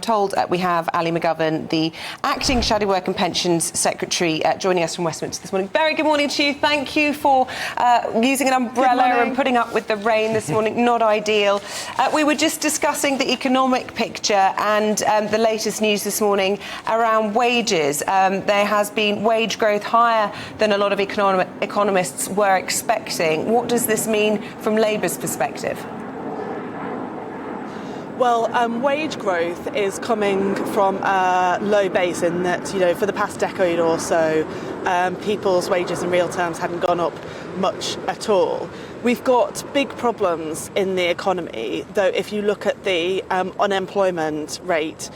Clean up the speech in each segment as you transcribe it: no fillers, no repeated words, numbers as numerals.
told we have Ali McGovern, the Acting Shadow Work and Pensions Secretary, joining us from Westminster this morning. Very good morning to you. Thank you for using an umbrella and putting up with the rain this morning. Not ideal. We were just discussing the economic picture and the latest news this morning around wages. There has been wage growth higher than a lot of economists were expecting. What does this mean from Labour's perspective? Well, wage growth is coming from a low base in that, for the past decade or so, people's wages in real terms hadn't gone up much at all. We've got big problems in the economy, though if you look at the unemployment rate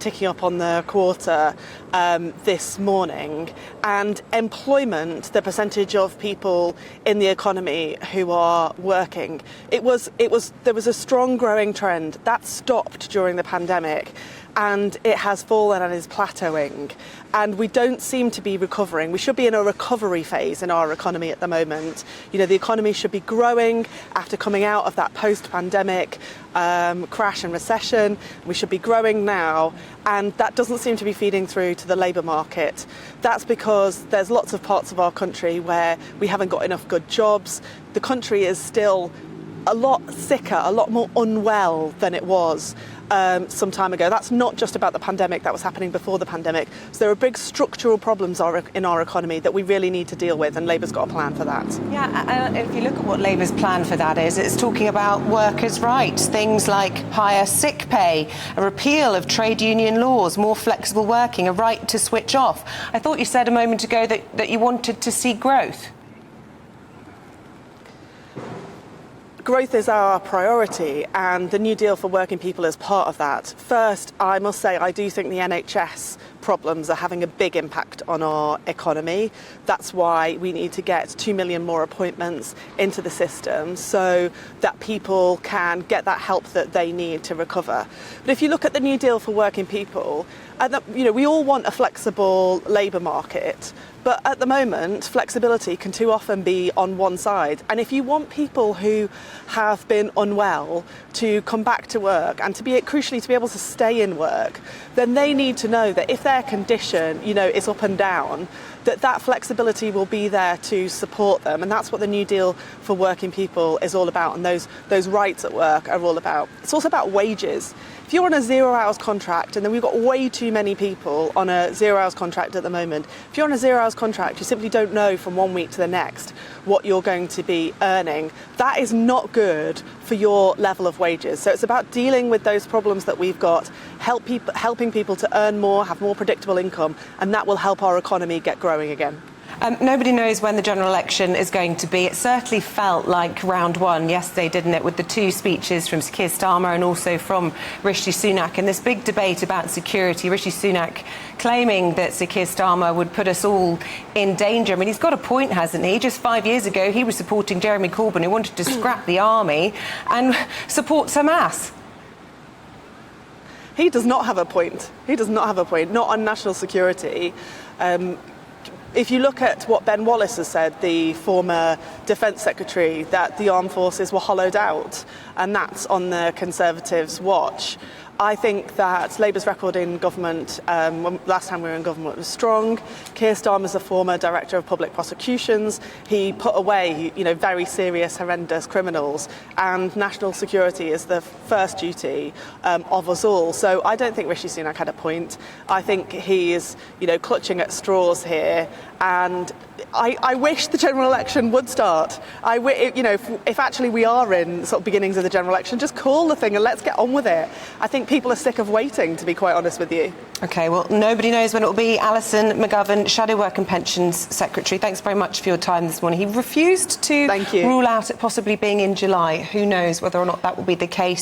ticking up on the quarter this morning, and employment, the percentage of people in the economy who are working, there was a strong growing trend that stopped during the pandemic, and it has fallen and is plateauing, and we don't seem to be recovering. We should be in a recovery phase in our economy at the moment. The economy should be growing after coming out of that post-pandemic crash and recession. We should be growing now, and that doesn't seem to be feeding through to the labour market. That's because there's lots of parts of our country where we haven't got enough good jobs. The country is still a lot sicker, a lot more unwell than it was some time ago. That's not just about the pandemic, that was happening before the pandemic. So there are big structural problems in our economy that we really need to deal with, and Labour's got a plan for that. Yeah, if you look at what Labour's plan for that is, it's talking about workers' rights, things like higher sick pay, a repeal of trade union laws, more flexible working, a right to switch off. I thought you said a moment ago that you wanted to see growth. Growth is our priority, and the New Deal for working people is part of that. First, I must say I do think the NHS problems are having a big impact on our economy. That's why we need to get 2 million more appointments into the system so that people can get that help that they need to recover. But if you look at the New Deal for working people, we all want a flexible labour market, but at the moment, flexibility can too often be on one side. And if you want people who have been unwell to come back to work and crucially to be able to stay in work, then they need to know that if their condition, is up and down, that flexibility will be there to support them. And that's what the New Deal for working people is all about. And those rights at work are all about. It's also about wages. If you're on a 0 hours contract, and then we've got way too many people on a 0 hours contract at the moment, if you're on a 0 hours contract, you simply don't know from 1 week to the next what you're going to be earning. That is not good for your level of wages. So it's about dealing with those problems that we've got, helping people to earn more, have more predictable income, and that will help our economy get growing again. Nobody knows when the general election is going to be. It certainly felt like round one yesterday, didn't it, with the two speeches from Sir Keir Starmer and also from Rishi Sunak, and this big debate about security. Rishi Sunak claiming that Sir Keir Starmer would put us all in danger. I mean, he's got a point, hasn't he? Just 5 years ago, he was supporting Jeremy Corbyn, who wanted to scrap the army and support Hamas. He does not have a point. He does not have a point, not on national security. If you look at what Ben Wallace has said, the former Defence Secretary, that the armed forces were hollowed out, and that's on the Conservatives' watch. I think that Labour's record in government, last time we were in government, was strong. Keir Starmer's a former Director of Public Prosecutions. He put away, very serious, horrendous criminals, and national security is the first duty of us all. So I don't think Rishi Sunak had a point. I think he is, clutching at straws here, and I wish the general election would start. If actually we are in sort of beginnings of the general election, just call the thing and let's get on with it. I think people are sick of waiting, to be quite honest with you. OK, well, nobody knows when it will be. Alison McGovern, Shadow Work and Pensions Secretary, thanks very much for your time this morning. He refused to rule out it possibly being in July. Who knows whether or not that will be the case.